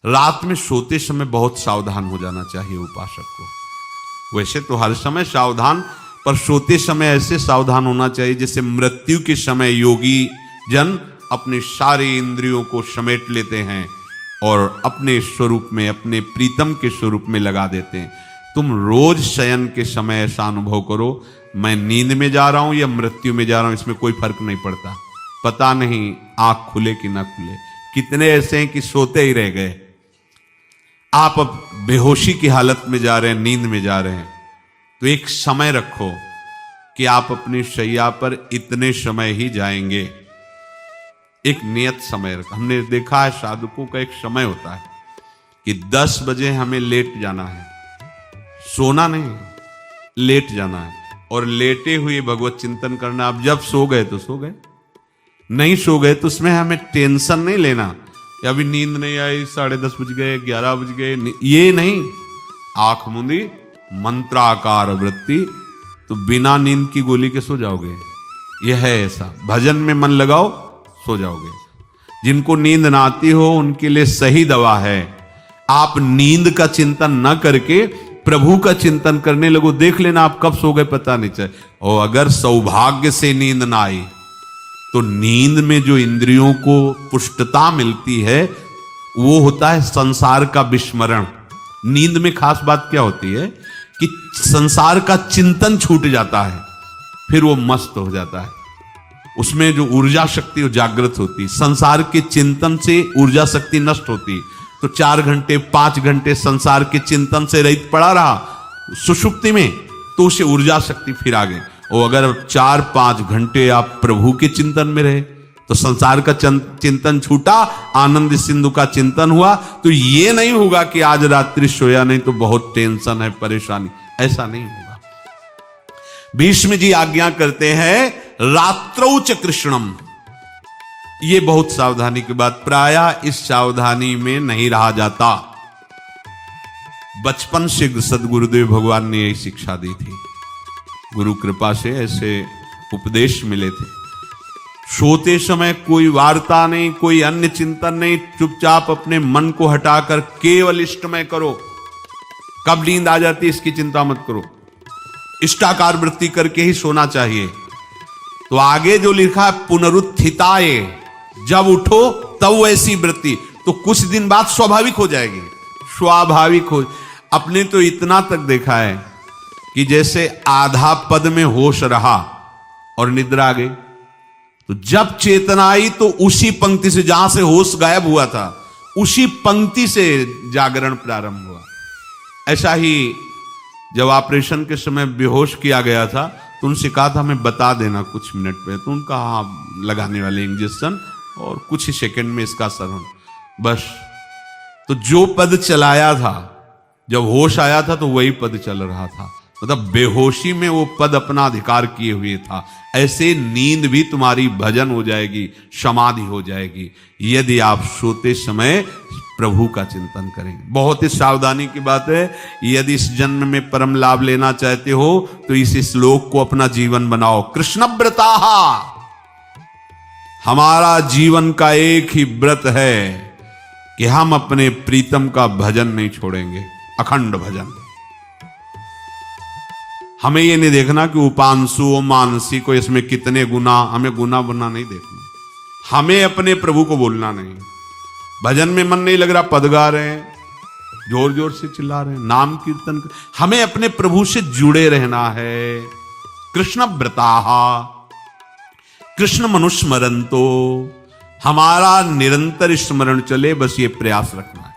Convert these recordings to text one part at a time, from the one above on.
रात में सोते समय बहुत सावधान हो जाना चाहिए उपासक को। वैसे तो हर समय सावधान, पर सोते समय ऐसे सावधान होना चाहिए जैसे मृत्यु के समय योगी जन अपने सारे इंद्रियों को समेट लेते हैं और अपने स्वरूप में, अपने प्रीतम के स्वरूप में लगा देते हैं। तुम रोज शयन के समय ऐसा अनुभव करो, मैं नींद में जा रहा हूं या मृत्यु में जा रहा हूं, इसमें कोई फर्क नहीं पड़ता। पता नहीं आंख खुले कि ना खुले। कितने ऐसे हैं कि सोते ही रह गए। आप अब बेहोशी की हालत में जा रहे हैं, नींद में जा रहे हैं, तो एक समय रखो कि आप अपनी शैया पर इतने समय ही जाएंगे। एक नियत समय रखो। हमने देखा है साधुकों का एक समय होता है कि 10 बजे हमें लेट जाना है, सोना नहीं, लेट जाना है, और लेटे हुए भगवत चिंतन करना। आप जब सो गए तो सो गए, नहीं सो गए तो उसमें हमें टेंशन नहीं लेना। अभी नींद नहीं आई, 10:30 बज गए, 11 बज गए, ये नहीं। आंख मूंदी, मंत्राकार वृत्ति, तो बिना नींद की गोली के सो जाओगे। यह है ऐसा। भजन में मन लगाओ, सो जाओगे। जिनको नींद ना आती हो उनके लिए सही दवा है, आप नींद का चिंतन न करके प्रभु का चिंतन करने लगो। देख लेना आप कब सो गए पता नहीं चले। और अगर सौभाग्य से नींद ना आई तो नींद में जो इंद्रियों को पुष्टता मिलती है वो होता है संसार का विस्मरण। नींद में खास बात क्या होती है कि संसार का चिंतन छूट जाता है, फिर वो मस्त हो जाता है। उसमें जो ऊर्जा शक्ति वो जागृत होती। संसार के चिंतन से ऊर्जा शक्ति नष्ट होती, तो 4 घंटे 5 घंटे संसार के चिंतन से रहित पड़ा रहा सुषुप्ति में, तो उसे ऊर्जा शक्ति फिर आ गई। और अगर 4-5 घंटे आप प्रभु के चिंतन में रहे तो संसार का चिंतन छूटा, आनंद सिंधु का चिंतन हुआ। तो ये नहीं होगा कि आज रात्रि सोया नहीं तो बहुत टेंशन है, परेशानी, ऐसा नहीं होगा। भीष्म जी आज्ञा करते हैं रात्रौ च कृष्णम। ये बहुत सावधानी की बात, प्रायः इस सावधानी में नहीं रहा जाता। बचपन से सदगुरुदेव भगवान ने यही शिक्षा दी थी, गुरु कृपा से ऐसे उपदेश मिले थे। सोते समय कोई वार्ता नहीं, कोई अन्य चिंतन नहीं, चुपचाप अपने मन को हटाकर केवल इष्टमय करो। कब नींद आ जाती इसकी चिंता मत करो, इष्टाकार वृत्ति करके ही सोना चाहिए। तो आगे जो लिखा है पुनरुत्थिताय, जब उठो तब वैसी वृत्ति, तो कुछ दिन बाद स्वाभाविक हो जाएगी, स्वाभाविक हो। अपने तो इतना तक देखा है कि जैसे आधा पद में होश रहा और निद्रा आ गई, तो जब चेतना आई तो उसी पंक्ति से, जहां से होश गायब हुआ था, उसी पंक्ति से जागरण प्रारंभ हुआ। ऐसा ही जब ऑपरेशन के समय बेहोश किया गया था तो उनसे कहा था हमें बता देना कुछ मिनट पे, तो उनका हाँ लगाने वाले इंजेक्शन और कुछ ही सेकंड में इसका असर होना, बस। तो जो पद चलाया था, जब होश आया था तो वही पद चल रहा था, मतलब बेहोशी में वो पद अपना अधिकार किए हुए था। ऐसे नींद भी तुम्हारी भजन हो जाएगी, समाधि हो जाएगी, यदि आप सोते समय प्रभु का चिंतन करेंगे। बहुत ही सावधानी की बात है। यदि इस जन्म में परम लाभ लेना चाहते हो तो इस श्लोक को अपना जीवन बनाओ। कृष्णव्रताः, हमारा जीवन का एक ही व्रत है कि हम अपने प्रीतम का भजन नहीं छोड़ेंगे, अखंड भजन। हमें ये नहीं देखना कि उपांशु मानसी को इसमें कितने गुना, हमें गुना बुना नहीं देखना। हमें अपने प्रभु को बोलना नहीं। भजन में मन नहीं लग रहा, पद गा रहे हैं, जोर जोर से चिल्ला रहे हैं, नाम कीर्तन कर, हमें अपने प्रभु से जुड़े रहना है। कृष्ण व्रताः कृष्ण मनुस्मरन्तो, हमारा निरंतर स्मरण चले, बस ये प्रयास रखना है।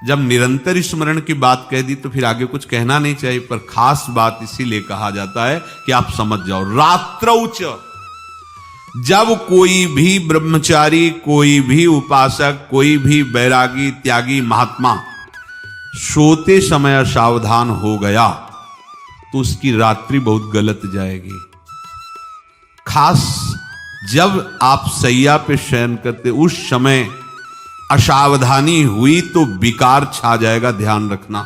जब निरंतर स्मरण की बात कह दी तो फिर आगे कुछ कहना नहीं चाहिए, पर खास बात इसीलिए कहा जाता है कि आप समझ जाओ। रात्रौ च, जब कोई भी ब्रह्मचारी, कोई भी उपासक, कोई भी बैरागी त्यागी महात्मा सोते समय असावधान हो गया तो उसकी रात्रि बहुत गलत जाएगी। खास जब आप सैया पे शयन करते उस समय असावधानी हुई तो विकार छा जाएगा, ध्यान रखना।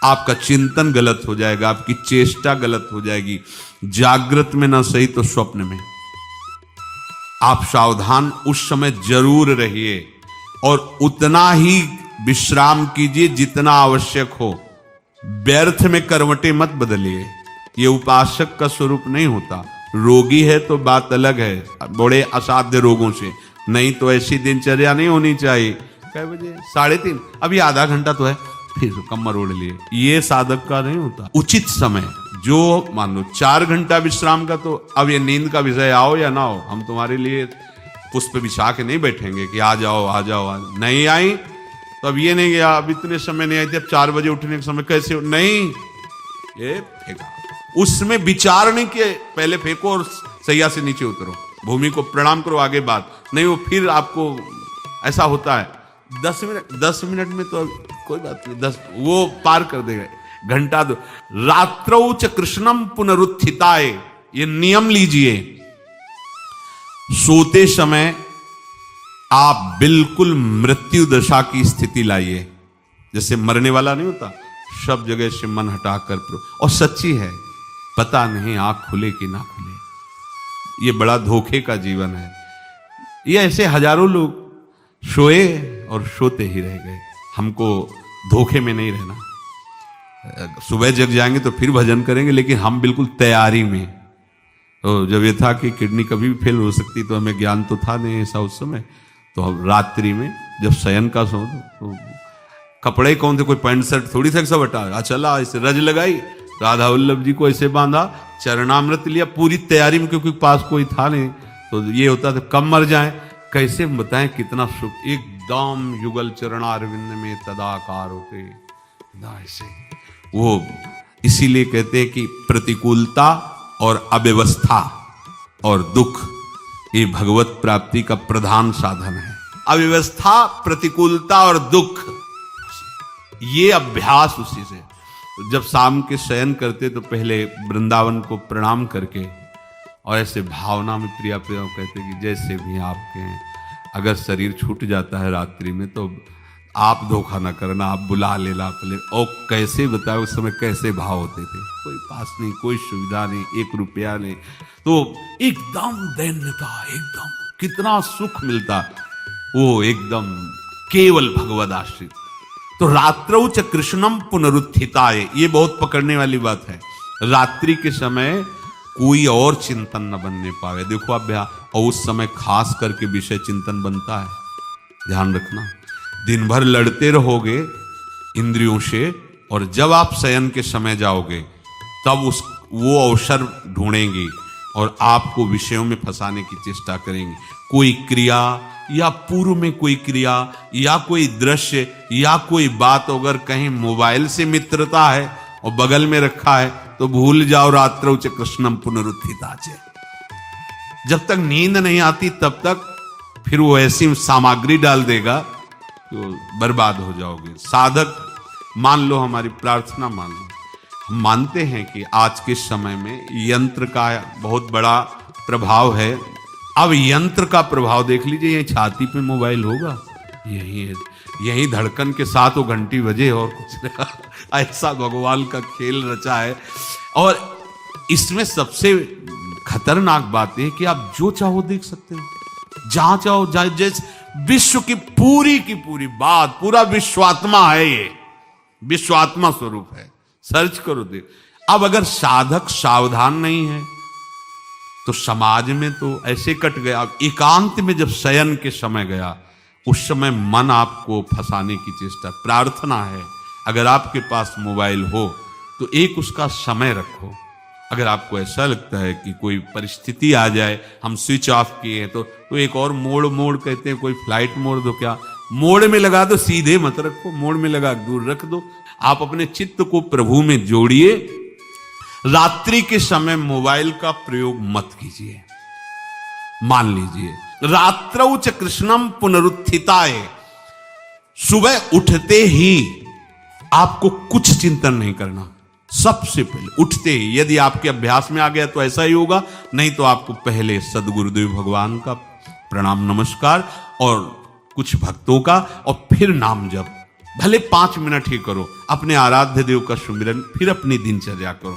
आपका चिंतन गलत हो जाएगा, आपकी चेष्टा गलत हो जाएगी, जागृत में ना सही तो स्वप्न में। आप सावधान उस समय जरूर रहिए। और उतना ही विश्राम कीजिए जितना आवश्यक हो। व्यर्थ में करवटें मत बदलिए, ये उपासक का स्वरूप नहीं होता। रोगी है तो बात अलग है, बड़े असाध्य रोगों से, नहीं तो ऐसी दिनचर्या नहीं होनी चाहिए। कै बजे? 3:30, अभी आधा घंटा तो है, फिर कमर ओढ़ लिए, ये साधक का नहीं होता। उचित समय, जो मान लो 4 घंटा विश्राम का, तो अब ये नींद का विषय आओ या ना हो, हम तुम्हारे लिए पुष्प बिछा के नहीं बैठेंगे कि आ जाओ आ जाओ आ जाओ। नहीं आई तो अब ये नहीं गया, अब इतने समय नहीं आई थी, अब 4 बजे उठने के समय कैसे हो? नहीं, ये फेंका। उसमें विचार नहीं किए, पहले फेंको और सैया से नीचे उतरो, भूमि को प्रणाम करो, आगे बात नहीं। वो फिर आपको ऐसा होता है 10 मिनट में तो कोई बात नहीं, 10 वो पार कर देगा, घंटा दो। रात्रौ च कृष्णम पुनरुत्थिताय, ये नियम लीजिए। सोते समय आप बिल्कुल मृत्यु दशा की स्थिति लाइए, जैसे मरने वाला नहीं होता, सब जगह से मन हटाकर, और सच्ची है, पता नहीं आंख खुले कि ना खुले। ये बड़ा धोखे का जीवन है। ये ऐसे हजारों लोग सोए और सोते ही रह गए। हमको धोखे में नहीं रहना। सुबह जग जाएंगे तो फिर भजन करेंगे, लेकिन हम बिल्कुल तैयारी में। तो जब ये था कि किडनी कभी भी फेल हो सकती, तो हमें ज्ञान तो था नहीं ऐसा उस समय, तो हम रात्रि में जब शयन का सो, तो कपड़े कौन थे, कोई पैंट शर्ट थोड़ी सा सब हटा, चला ऐसे रज लगाई, राधा वल्लभ जी को ऐसे बांधा, चरणामृत लिया, पूरी तैयारी में, क्योंकि पास कोई था नहीं। तो ये होता था कब मर जाए, कैसे बताएं कितना सुख, एकदम युगल चरणारविंद में तदाकार होते ऐसे वो। इसीलिए कहते हैं कि प्रतिकूलता और अव्यवस्था और दुख, ये भगवत प्राप्ति का प्रधान साधन है। अव्यवस्था, प्रतिकूलता और दुख, ये अभ्यास उसी से। जब शाम के शयन करते तो पहले वृंदावन को प्रणाम करके, और ऐसे भावना में प्रिया प्रिया कहते कि जैसे भी आपके हैं, अगर शरीर छूट जाता है रात्रि में तो आप धोखा ना करना, आप बुला लेना अपने। और कैसे बताओ उस समय कैसे भाव होते थे, कोई पास नहीं, कोई सुविधा नहीं, 1 रुपया नहीं, तो एकदम दैन्यता, एकदम कितना सुख मिलता, वो एकदम केवल भगवद आश्रित। तो रात्रौ च कृष्णम पुनरुत्थिताय, ये बहुत पकड़ने वाली बात है। रात्रि के समय कोई और चिंतन न बनने पावे। देखो अभ्यास, और उस समय खास करके विषय चिंतन बनता है, ध्यान रखना। दिन भर लड़ते रहोगे इंद्रियों से, और जब आप शयन के समय जाओगे तब वो अवसर ढूंढेंगी और आपको विषयों में फंसाने की चेष्टा करेंगी। कोई क्रिया या पूर्व में कोई क्रिया या कोई दृश्य या कोई बात, अगर कहीं मोबाइल से मित्रता है और बगल में रखा है तो भूल जाओ, रात्रौ च कृष्णम पुनरुत्थिताच। जब तक नींद नहीं आती तब तक फिर वो ऐसी सामग्री डाल देगा तो बर्बाद हो जाओगे। साधक मान लो, हमारी प्रार्थना मान लो, हम मानते हैं कि आज के समय में यंत्र का बहुत बड़ा प्रभाव है। अब यंत्र का प्रभाव देख लीजिए, यही छाती पे मोबाइल होगा, यही धड़कन के साथ वो घंटी बजे और कुछ नहीं। ऐसा भगवान का खेल रचा है। और इसमें सबसे खतरनाक बात है कि आप जो चाहो देख सकते हो, जहां चाहो, जैसे विश्व की पूरी बात, पूरा विश्वात्मा है, ये विश्वात्मा स्वरूप है, सर्च करो देख। अब अगर साधक सावधान नहीं है तो समाज में तो ऐसे कट गया। एकांत में जब शयन के समय गया, उस समय मन आपको फंसाने की चेष्टा। प्रार्थना है, अगर आपके पास मोबाइल हो तो एक उसका समय रखो। अगर आपको ऐसा लगता है कि कोई परिस्थिति आ जाए, हम स्विच ऑफ किए हैं, तो एक और मोड कहते हैं, कोई फ्लाइट मोड दो, क्या मोड में लगा दो, सीधे मत रखो, मोड में लगा दूर रख दो। आप अपने चित्त को प्रभु में जोड़िए। रात्रि के समय मोबाइल का प्रयोग मत कीजिए। मान लीजिए रात्रौ च कृष्णम पुनरुत्थिताय, सुबह उठते ही आपको कुछ चिंतन नहीं करना। सबसे पहले उठते ही, यदि आपके अभ्यास में आ गया तो ऐसा ही होगा, नहीं तो आपको पहले सदगुरुदेव भगवान का प्रणाम नमस्कार और कुछ भक्तों का, और फिर नाम जप, भले 5 मिनट ही करो, अपने आराध्य देव का सुमिरन, फिर अपनी दिनचर्या करो।